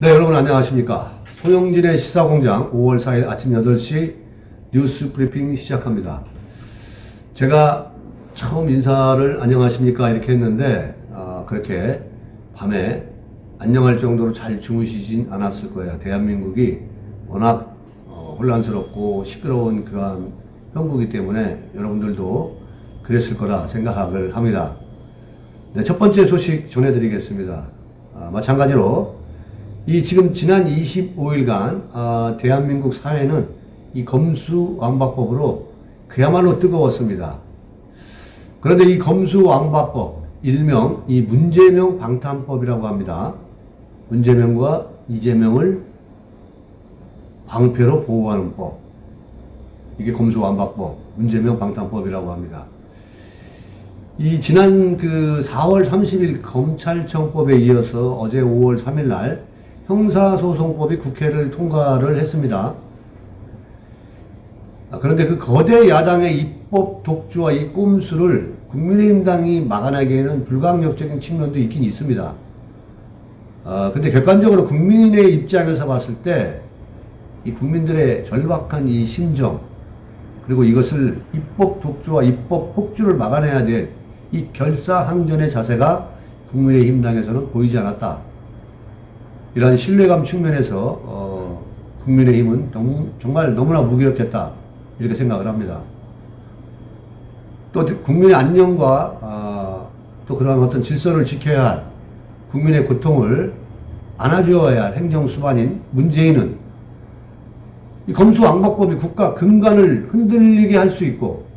네, 여러분 안녕하십니까. 송영진의 시사공장 5월 4일 아침 8시 뉴스 브리핑 시작합니다. 제가 처음 인사를 안녕하십니까 이렇게 했는데 그렇게 밤에 안녕할 정도로 잘 주무시진 않았을 거예요. 대한민국이 워낙 혼란스럽고 시끄러운 그러한 형국이기 때문에 여러분들도 그랬을 거라 생각을 합니다. 네, 첫 번째 소식 전해드리겠습니다. 마찬가지로 지금 지난 25일간 대한민국 사회는 이 검수완박법으로 그야말로 뜨거웠습니다. 그런데 이 검수완박법, 일명 이 문재명 방탄법이라고 합니다. 문재명과 이재명을 방패로 보호하는 법. 이게 검수완박법, 문재명 방탄법이라고 합니다. 이 지난 4월 30일 검찰청법에 이어서 어제 5월 3일 날 형사소송법이 국회를 통과를 했습니다. 그런데 그 거대 야당의 입법 독주와 이 꼼수를 국민의힘당이 막아내기에는 불가항력적인 측면도 있긴 있습니다. 근데 객관적으로 국민의 입장에서 봤을 때 이 국민들의 절박한 이 심정, 그리고 이것을 입법 독주와 입법 폭주를 막아내야 될 이 결사항전의 자세가 국민의힘당에서는 보이지 않았다. 이러한 신뢰감 측면에서 국민의힘은 정말 너무나 무기력했다 이렇게 생각을 합니다. 또 국민의 안녕과 또 그러한 어떤 질서를 지켜야 할 국민의 고통을 안아주어야 할 행정수반인 문재인은 이 검수완박법이 국가 근간을 흔들리게 할 수 있고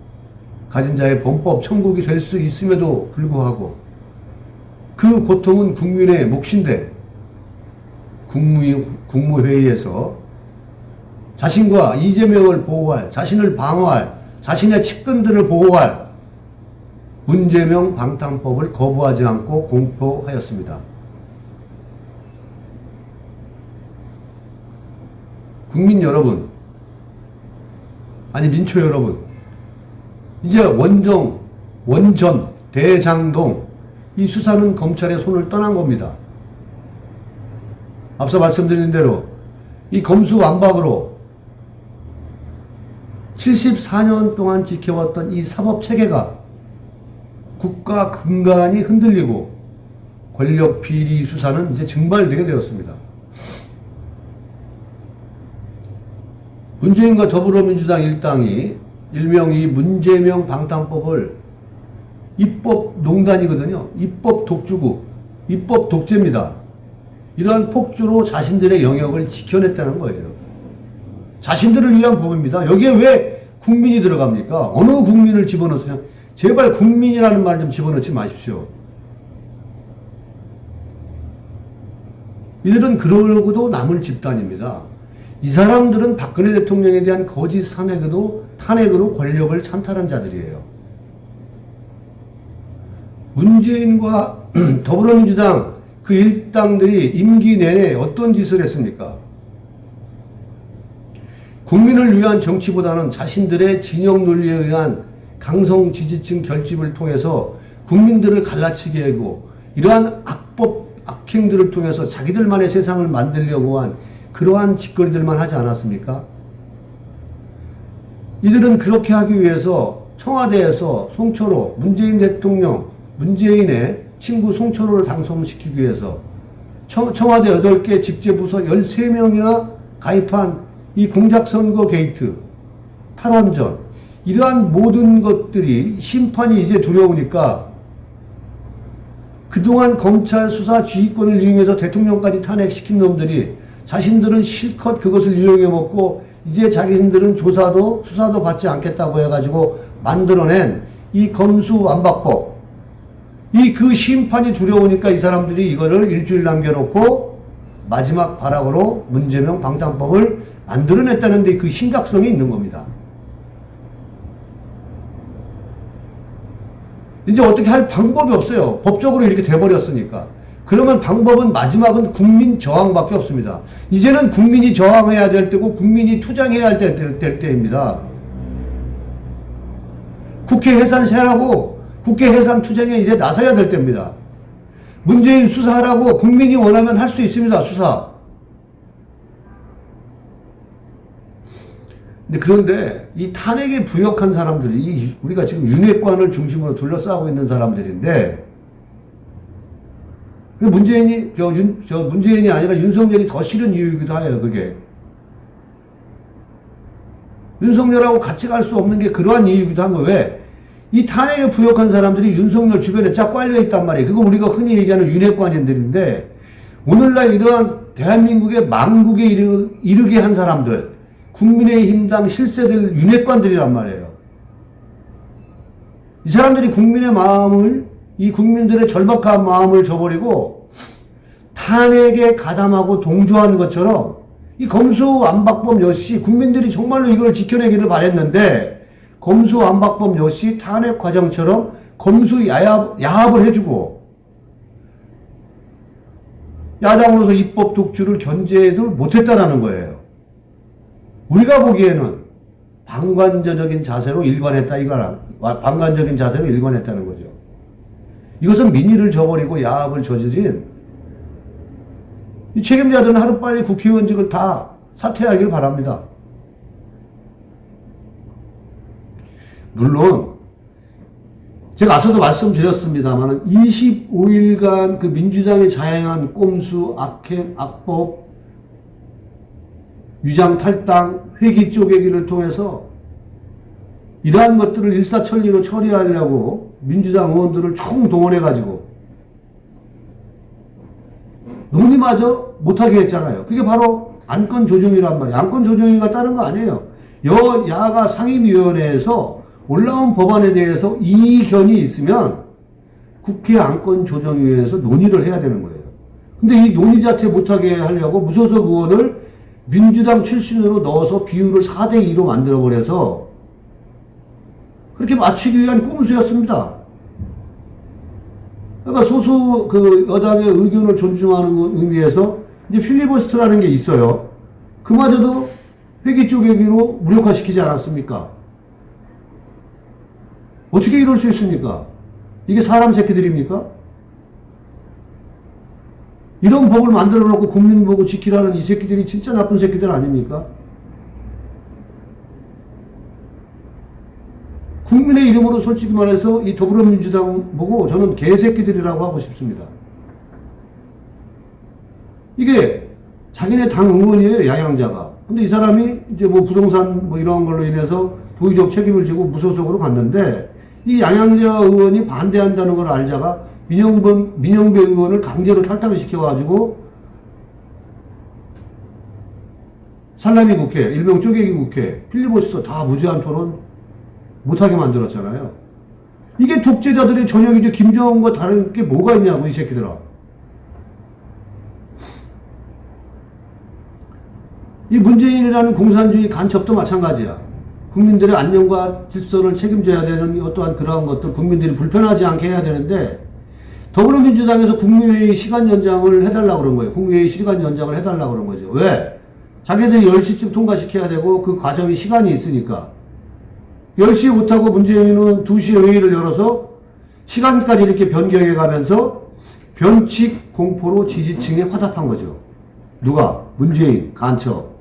가진 자의 범법 천국이 될 수 있음에도 불구하고 그 고통은 국민의 몫인데 국무회의에서 자신과 이재명을 보호할, 자신을 방어할, 자신의 측근들을 보호할 문재명 방탄법을 거부하지 않고 공포하였습니다. 국민 여러분, 아니 민초 여러분, 이제 원전, 대장동 이 수사는 검찰의 손을 떠난 겁니다. 앞서 말씀드린 대로 이 검수완박으로 74년 동안 지켜왔던 이 사법체계가 국가 근간이 흔들리고 권력 비리 수사는 이제 증발되게 되었습니다. 문재인과 더불어민주당 일당이 일명 이 문재명 방탄법을 입법 농단이거든요. 입법 독주국, 입법 독재입니다. 이러한 폭주로 자신들의 영역을 지켜냈다는 거예요. 자신들을 위한 법입니다. 여기에 왜 국민이 들어갑니까? 어느 국민을 집어넣으냐? 제발 국민이라는 말 좀 집어넣지 마십시오. 이들은 그러고도 남을 집단입니다. 이 사람들은 박근혜 대통령에 대한 거짓 탄핵으로 권력을 찬탈한 자들이에요. 문재인과 더불어민주당 그 일당들이 임기 내내 어떤 짓을 했습니까? 국민을 위한 정치보다는 자신들의 진영 논리에 의한 강성 지지층 결집을 통해서 국민들을 갈라치게 하고 이러한 악행들을 통해서 자기들만의 세상을 만들려고 한 그러한 짓거리들만 하지 않았습니까? 이들은 그렇게 하기 위해서 청와대에서 송철호, 문재인 대통령, 문재인의 친구 송철호를 당선시키기 위해서 청와대 8개 직제부서 13명이나 가입한 이 공작선거 게이트, 탈원전, 이러한 모든 것들이 심판이 이제 두려우니까 그동안 검찰 수사 지휘권을 이용해서 대통령까지 탄핵시킨 놈들이 자신들은 실컷 그것을 이용해 먹고 이제 자기들은 조사도 수사도 받지 않겠다고 해가지고 만들어낸 이 검수완박법, 그 심판이 두려우니까 이 사람들이 이거를 일주일 남겨놓고 마지막 발악으로 문재명 방탄법을 만들어냈다는 데 그 심각성이 있는 겁니다. 이제 어떻게 할 방법이 없어요. 법적으로 이렇게 돼버렸으니까. 그러면 방법은 마지막은 국민 저항밖에 없습니다. 이제는 국민이 저항해야 될 때고 국민이 투쟁해야 될 때입니다. 국회 해산 세라고 국회 해산 투쟁에 이제 나서야 될 때입니다. 문재인 수사하라고 국민이 원하면 할 수 있습니다. 수사. 그런데 이 탄핵에 부역한 사람들이 우리가 지금 윤핵관을 중심으로 둘러싸고 있는 사람들인데 문재인이 아니라 윤석열이 더 싫은 이유이기도 해요. 그게 윤석열하고 같이 갈 수 없는 게 그러한 이유이기도 한 거예요. 왜? 이 탄핵에 부역한 사람들이 윤석열 주변에 쫙 깔려 있단 말이에요. 그거 우리가 흔히 얘기하는 윤핵관인들인데 오늘날 이러한 대한민국의 망국에 이르게 한 사람들, 국민의힘당 실세들 윤핵관들이란 말이에요. 이 사람들이 국민의 마음을, 이 국민들의 절박한 마음을 저버리고 탄핵에 가담하고 동조한 것처럼 이 검수완박법 역시 국민들이 정말로 이걸 지켜내기를 바랬는데 검수완박법 역시 탄핵 과정처럼 야합을 해주고 야당으로서 입법 독주를 견제도 못했다라는 거예요. 우리가 보기에는 방관적인 자세로 일관했다는 거죠. 이것은 민의를 저버리고 야합을 저지른 이 책임자들은 하루빨리 국회의원직을 다 사퇴하길 바랍니다. 물론 제가 앞서도 말씀드렸습니다만 25일간 그 민주당이 자행한 꼼수, 악행, 악법, 위장 탈당, 회기 쪼개기를 통해서 이러한 것들을 일사천리로 처리하려고 민주당 의원들을 총동원해가지고 논의마저 못하게 했잖아요. 그게 바로 안건 조정이란 말이에요. 안건 조정위가 다른 거 아니에요. 여야가 상임위원회에서 올라온 법안에 대해서 이견이 있으면 국회 안건조정위에서 논의를 해야 되는 거예요. 근데 이 논의 자체 못하게 하려고 무소속 의원을 민주당 출신으로 넣어서 비율을 4대2로 만들어버려서 그렇게 맞추기 위한 꼼수였습니다. 그러니까 소수 여당의 의견을 존중하는 의미에서 이제 필리버스터라는 게 있어요. 그마저도 회기 쪼개기로 무력화시키지 않았습니까? 어떻게 이럴 수 있습니까? 이게 사람 새끼들입니까? 이런 법을 만들어 놓고 국민 보고 지키라는 이 새끼들이 진짜 나쁜 새끼들 아닙니까? 국민의 이름으로 솔직히 말해서 이 더불어민주당 보고 저는 개새끼들이라고 하고 싶습니다. 이게 자기네 당 의원이에요, 양양자가. 근데 이 사람이 이제 뭐 부동산 뭐 이런 걸로 인해서 도의적 책임을 지고 무소속으로 갔는데 이 양양자 의원이 반대한다는 걸 알자가 민영배 의원을 강제로 탈당을 시켜가지고 살라미 국회, 일명 쪼개기 국회, 필리버스터 다 무제한 토론 못하게 만들었잖아요. 이게 독재자들의 전형이죠. 김정은과 다른 게 뭐가 있냐고, 이 새끼들아. 이 문재인이라는 공산주의 간첩도 마찬가지야. 국민들의 안녕과 질서를 책임져야 되는 어떠한 그러한 것들, 국민들이 불편하지 않게 해야 되는데, 더불어민주당에서 국무회의 시간 연장을 해달라고 그런 거예요. 국무회의 시간 연장을 해달라고 그런 거죠. 왜? 자기들이 10시쯤 통과시켜야 되고, 그 과정이 시간이 있으니까. 10시에 못하고 문재인은 2시에 회의를 열어서 시간까지 이렇게 변경해 가면서 변칙 공포로 지지층에 화답한 거죠. 누가? 문재인, 간첩.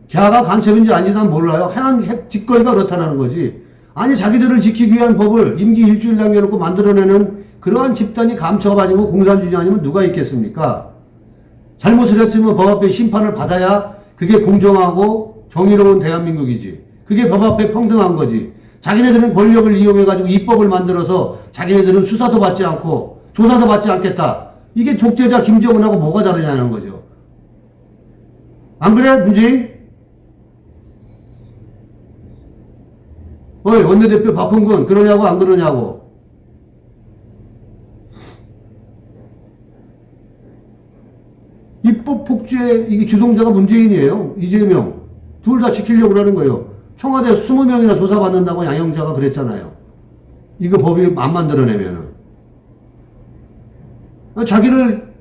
걔가 간첩인지 아닌지 난 몰라요. 행한 짓거리가 그렇다는 거지. 아니 자기들을 지키기 위한 법을 임기 일주일 남겨놓고 만들어내는 그러한 집단이 감첩 아니고 공산주의 아니면 누가 있겠습니까? 잘못을 했지만 법 앞에 심판을 받아야 그게 공정하고 정의로운 대한민국이지. 그게 법 앞에 평등한 거지. 자기네들은 권력을 이용해가지고 입법을 만들어서 자기네들은 수사도 받지 않고 조사도 받지 않겠다. 이게 독재자 김정은하고 뭐가 다르냐는 거죠. 안 그래, 문재인? 어이, 원내대표 박홍근, 그러냐고, 안 그러냐고. 입법 폭주의 이게 주동자가 문재인이에요. 이재명. 둘 다 지키려고 그러는 거예요. 청와대 20명이나 조사받는다고 양영자가 그랬잖아요. 이거 법이 안 만들어내면은. 자기를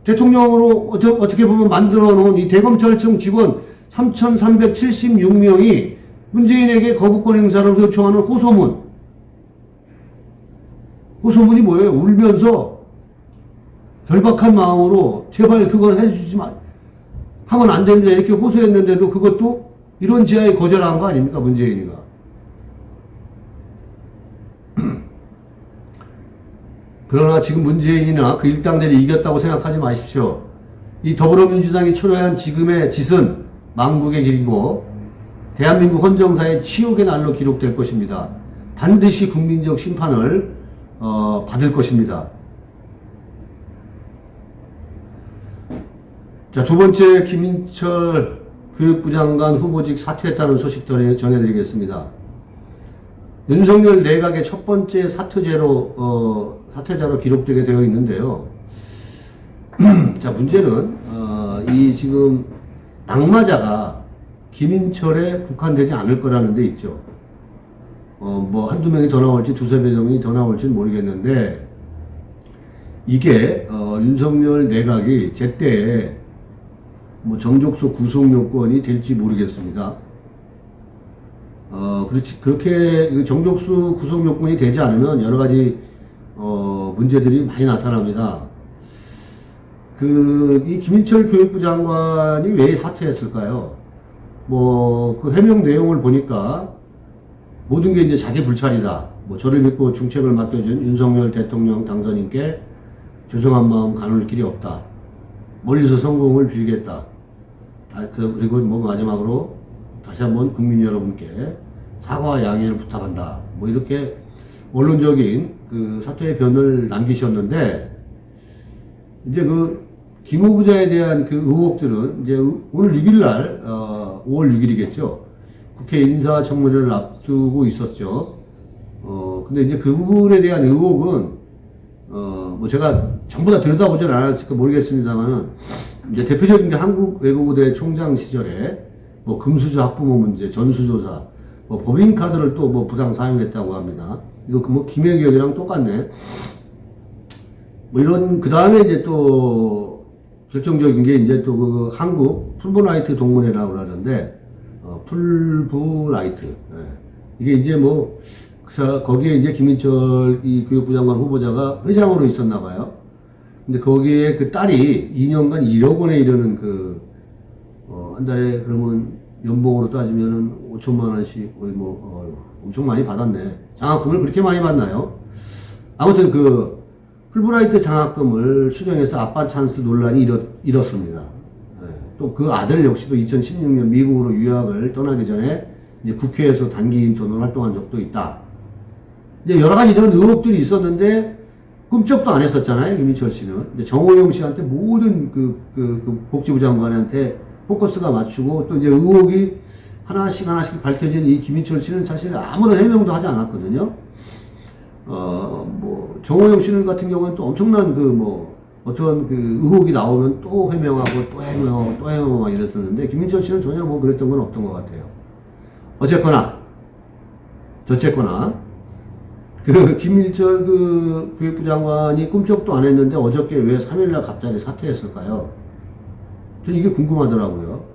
대통령으로 어떻게 보면 만들어 놓은 이 대검찰청 직원 3,376명이 문재인에게 거부권 행사를 요청하는 호소문. 호소문이 뭐예요? 울면서 절박한 마음으로 제발 그거 해주지 마. 하면 안 됩니다. 이렇게 호소했는데도 그것도 이런 지하에 거절한 거 아닙니까? 문재인이가. 그러나 지금 문재인이나 그 일당들이 이겼다고 생각하지 마십시오. 이 더불어민주당이 초래한 지금의 짓은 망국의 길이고 대한민국 헌정사의 치욕의 날로 기록될 것입니다. 반드시 국민적 심판을 받을 것입니다. 자, 두 번째, 김인철 교육부 장관 후보직 사퇴했다는 소식 전해드리겠습니다. 윤석열 내각의 첫 번째 사퇴자로 기록되게 되어 있는데요. 자, 문제는 이 지금 낙마자가 김인철에 국한되지 않을 거라는 데 있죠. 뭐 한두 명이 더 나올지 두세 명이 더 나올지는 모르겠는데 이게 윤석열 내각이 제때 뭐 정족수 구속 요건이 될지 모르겠습니다. 그렇지, 그렇게 정족수 구속 요건이 되지 않으면 여러 가지 문제들이 많이 나타납니다. 이 김인철 교육부 장관이 왜 사퇴했을까요? 뭐 그 해명 내용을 보니까 모든 게 이제 자기 불찰이다. 뭐 저를 믿고 중책을 맡겨준 윤석열 대통령 당선인께 죄송한 마음 가눌 길이 없다. 멀리서 성공을 빌겠다. 그리고 뭐 마지막으로 다시 한번 국민 여러분께 사과와 양해를 부탁한다. 뭐 이렇게 원론적인 그 사퇴의 변을 남기셨는데 이제 김 후보자에 대한 그 의혹들은 이제 오늘 6일 날 5월 6일이겠죠. 국회 인사청문회를 앞두고 있었죠. 근데 이제 그 부분에 대한 의혹은 뭐 제가 전부 다 들여다보진 않았을까 모르겠습니다만은 이제 대표적인 게 한국외국어대 총장 시절에 뭐 금수저 학부모 문제, 전수조사, 뭐 법인카드를 또 뭐 부당 사용했다고 합니다. 이거 뭐 김혜경이랑 똑같네. 뭐 이런 그 다음에 이제 또 결정적인 게 이제 또 그 한국 풀브라이트 동문회라고 그러는데 풀브라이트 이게 이제 뭐 거기에 이제 김인철 이 교육부 장관 후보자가 회장으로 있었나 봐요. 근데 거기에 그 딸이 2년간 1억 원에 이르는 한 달에 그러면 연봉으로 따지면은 5천만 원씩 거의 엄청 많이 받았네. 장학금을 그렇게 많이 받나요? 아무튼 풀브라이트 장학금을 수령해서 아빠 찬스 논란이 일었습니다. 또 그 아들 역시도 2016년 미국으로 유학을 떠나기 전에 이제 국회에서 단기 인턴으로 활동한 적도 있다. 이제 여러 가지 이런 의혹들이 있었는데 꿈쩍도 안 했었잖아요, 김인철 씨는. 이제 정호영 씨한테 모든 복지부 장관한테 포커스가 맞추고 또 이제 의혹이 하나씩 밝혀진 이 김인철 씨는 사실 아무런 해명도 하지 않았거든요. 뭐 정호영 씨는 같은 경우는 또 엄청난 어떤 의혹이 나오면 또 해명하고 또 해명하고 이랬었는데 김인철 씨는 전혀 뭐 그랬던 건 없던 것 같아요. 어쨌거나 김인철 교육부 장관이 꿈쩍도 안 했는데 어저께 왜 3일날 갑자기 사퇴했을까요? 전 이게 궁금하더라고요.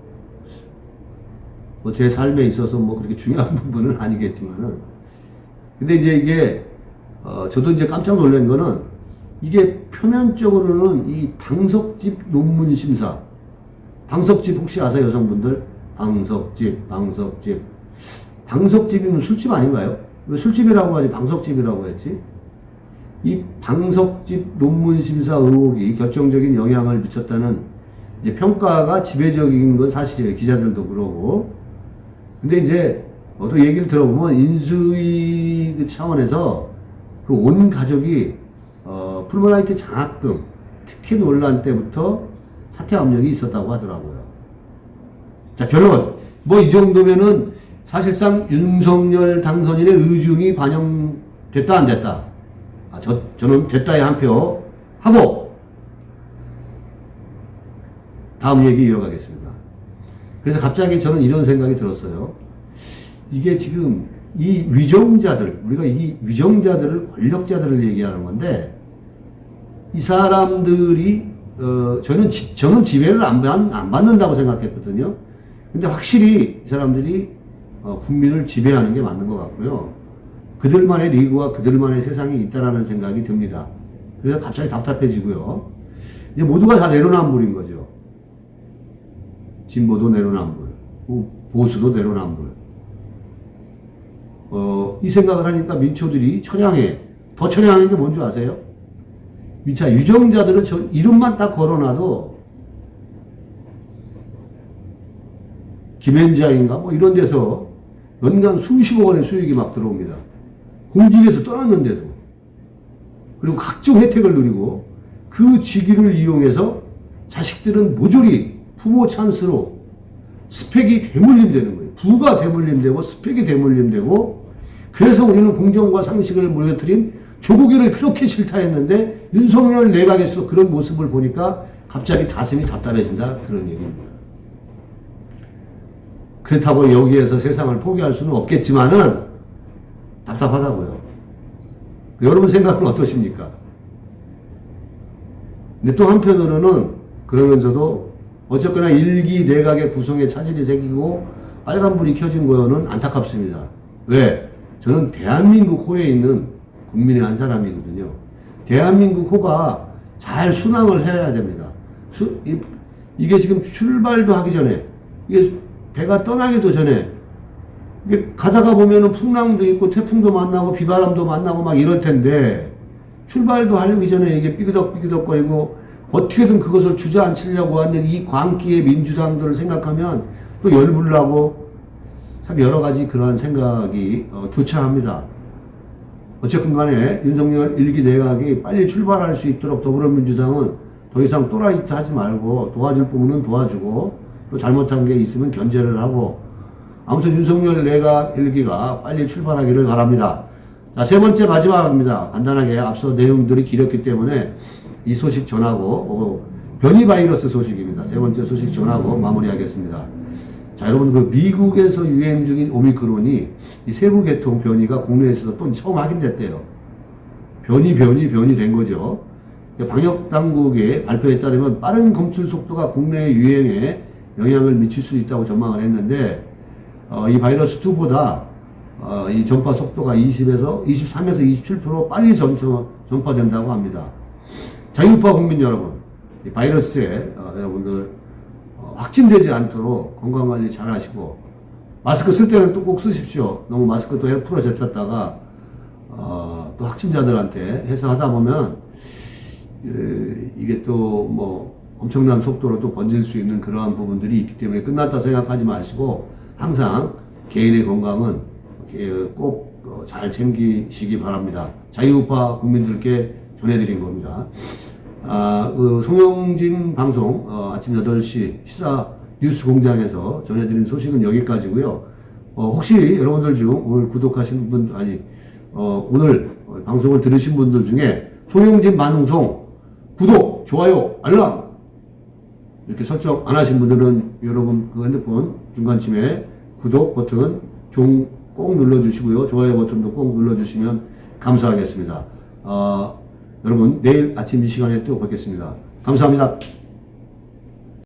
뭐 제 삶에 있어서 뭐 그렇게 중요한 부분은 아니겠지만은. 근데 이제 이게, 저도 이제 깜짝 놀란 거는 이게 표면적으로는 이 방석집 논문 심사. 방석집 혹시 아세요, 여성분들? 방석집이면 술집 아닌가요? 왜 술집이라고 하지 방석집이라고 했지? 이 방석집 논문 심사 의혹이 결정적인 영향을 미쳤다는 이제 평가가 지배적인 건 사실이에요. 기자들도 그러고. 근데 이제 또 얘기를 들어보면 인수위 차원에서 온 가족이 풀브라이트 장학금 특혜 논란 때부터 사퇴 압력이 있었다고 하더라고요. 자, 결론. 뭐 이 정도면은 사실상 윤석열 당선인의 의중이 반영됐다 안 됐다. 저는 됐다에 한 표 하고 다음 얘기 이어가겠습니다. 그래서 갑자기 저는 이런 생각이 들었어요. 이게 지금 이 위정자들, 우리가 이 위정자들을 권력자들을 얘기하는 건데 이 사람들이 저는 지배를 안 받는다고 생각했거든요. 근데 확실히 이 사람들이 국민을 지배하는 게 맞는 것 같고요. 그들만의 리그와 그들만의 세상이 있다라는 생각이 듭니다. 그래서 갑자기 답답해지고요. 이제 모두가 다 내로남불인 거죠. 진보도 내로남불, 보수도 내로남불. 이 생각을 하니까 민초들이 더 천양한 게 뭔지 아세요? 자, 유정자들은 이름만 딱 걸어놔도 김앤장인가 뭐 이런 데서 연간 수십억 원의 수익이 막 들어옵니다. 공직에서 떠났는데도. 그리고 각종 혜택을 누리고 그 직위를 이용해서 자식들은 모조리 부모 찬스로 스펙이 대물림되는 거예요. 부가 대물림되고 스펙이 대물림되고, 그래서 우리는 공정과 상식을 무너뜨린 조국이를 그렇게 싫다 했는데 윤석열 내각에서 그런 모습을 보니까 갑자기 가슴이 답답해진다, 그런 얘기입니다. 그렇다고 여기에서 세상을 포기할 수는 없겠지만은 답답하다고요. 여러분 생각은 어떠십니까? 근데 또 한편으로는 그러면서도 어쨌거나 일기 내각의 구성에 차질이 생기고 빨간불이 켜진 거는 안타깝습니다. 왜? 저는 대한민국 호에 있는 국민의 한 사람이거든요. 대한민국 호가 잘 순항을 해야 됩니다. 이게 지금 출발도 하기 전에, 이게 배가 떠나기도 전에, 이게 가다가 보면은 풍랑도 있고 태풍도 만나고 비바람도 만나고 막 이럴 텐데, 출발도 하기 전에 이게 삐그덕삐그덕거리고 어떻게든 그것을 주저앉히려고 하는 이 광기의 민주당들을 생각하면 또 열불나고 참 여러 가지 그러한 생각이 교차합니다. 어쨌든 간에 윤석열 일기 내각이 빨리 출발할 수 있도록 더불어민주당은 더 이상 또라이 짓 하지 말고 도와줄 부분은 도와주고 또 잘못한 게 있으면 견제를 하고, 아무튼 윤석열 내각 일기가 빨리 출발하기를 바랍니다. 자, 세 번째 마지막입니다. 간단하게 앞서 내용들이 길었기 때문에 이 소식 전하고 변이 바이러스 소식입니다. 세 번째 소식 전하고 마무리하겠습니다. 자, 여러분, 그 미국에서 유행 중인 오미크론이 이 세부 계통 변이가 국내에서도 또 처음 확인됐대요. 변이 된 거죠. 방역 당국의 발표에 따르면 빠른 검출 속도가 국내 유행에 영향을 미칠 수 있다고 전망을 했는데, 이 바이러스 2보다 이 전파 속도가 23에서 27% 빨리 전파된다고 합니다. 자유파 국민 여러분, 이 바이러스에 여러분들 확진되지 않도록 건강관리 잘 하시고, 마스크 쓸 때는 또 꼭 쓰십시오. 너무 마스크 또 풀어젖혔다가 또 확진자들한테 해서 하다 보면 이게 또 뭐 엄청난 속도로 또 번질 수 있는 그러한 부분들이 있기 때문에 끝났다 생각하지 마시고 항상 개인의 건강은 꼭 잘 챙기시기 바랍니다. 자유우파 국민들께 전해드린 겁니다. 그 송영진 방송 아침 8시 시사 뉴스 공장에서 전해드린 소식은 여기까지고요. 혹시 여러분들 중 오늘 구독하신 분, 오늘 방송을 들으신 분들 중에 송영진 방송 구독, 좋아요, 알람 이렇게 설정 안 하신 분들은 여러분 그 핸드폰 중간쯤에 구독 버튼 꼭 눌러주시고요. 좋아요 버튼도 꼭 눌러주시면 감사하겠습니다. 여러분 내일 아침 이 시간에 또 뵙겠습니다. 감사합니다.